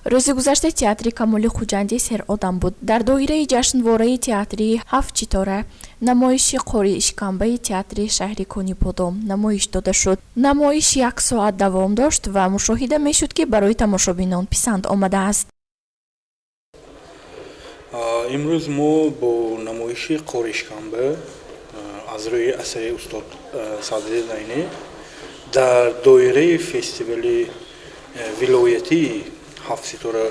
рӯзи гузашта театри Камоли Хуҷандӣ серодам буд. Дар доираи ҷашнвораи театри ҳафтчитора намоиши қори ишкамбаи театри шаҳри Конибодом намоиш дода шуд. намоиш 1 соат давом дошт ва мушоҳида мешуд, ки барои тамошобинон писанд омадааст. имрӯз мо бо намоиши қори ишкамба аз рӯи асари устод Садри Зайнӣ дар доираи фестивали вилоятии ҳафтситора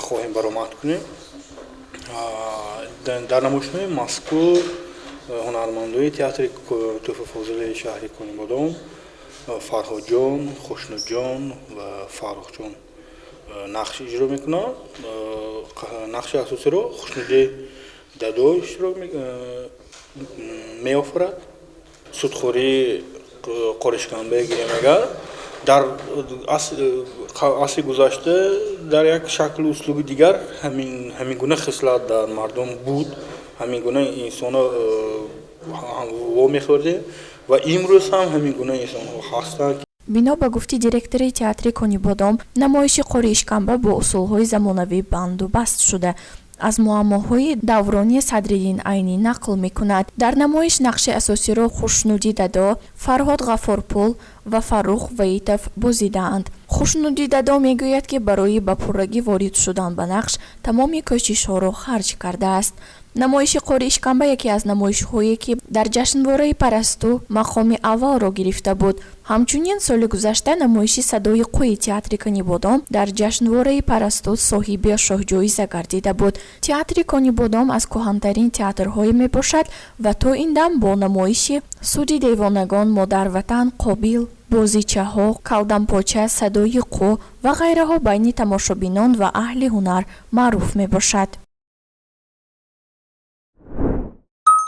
хоҳем баромад кунем. дар намоишҳои мазкур ҳунармандои театри Тӯҳфа Фозилаи шаҳри Конибодом Фарҳодҷон, Хушнудҷон ва Фаррухҷон нақш иҷро мекунанд. нақши асосиро Хушнудӣ Дадо иштирок меофарад. Судхории қори ишкамбаи гирёнагар дар асри гузашта дар як шаклу услуби дигар ҳамин гуна хислат дар мардум буд, ҳамин гуна инсонҳо вомехӯрде ва имрӯз ҳам ҳамин гуна инсонҳо ҳастанд. бино ба гуфти директори театри Конибодом, намоиши қори ишкамба бо усулҳои замонавӣ бандубаст шуда аз муаммоҳои даврони Садриддин Айнӣ нақл мекунад. дар намоиш нақши асосиро Хушнудӣ Дадо, Фарҳод Ғаффорпул ва Фаррух Ваитов бозидаанд. Хушнудӣ Дадо мегӯяд, ки барои ба пуррагӣ ворид шудан ба нақш тамоми кӯшишҳоро харҷ кардааст. намоиши қори ишкамба яке аз намоишҳое ки дар ҷашнвораи Парасту мақоми аввалро гирифта буд. ҳамчунин соли гузашта намоиши Садои қӯи театри Конибодом дар ҷашнвораи Парасту соҳиби шоҳҷоиза гардида буд. театри Конибодом аз кӯҳантарин театрҳое мебошад ва то ин дам бо намоиши Суди девонагон, Модарватан, Қобил, Бозичаҳо, Калданпоча, Садои қӯ ва ғайраҳо байни тамошобинон ва аҳли ҳунар маъруф мебошад.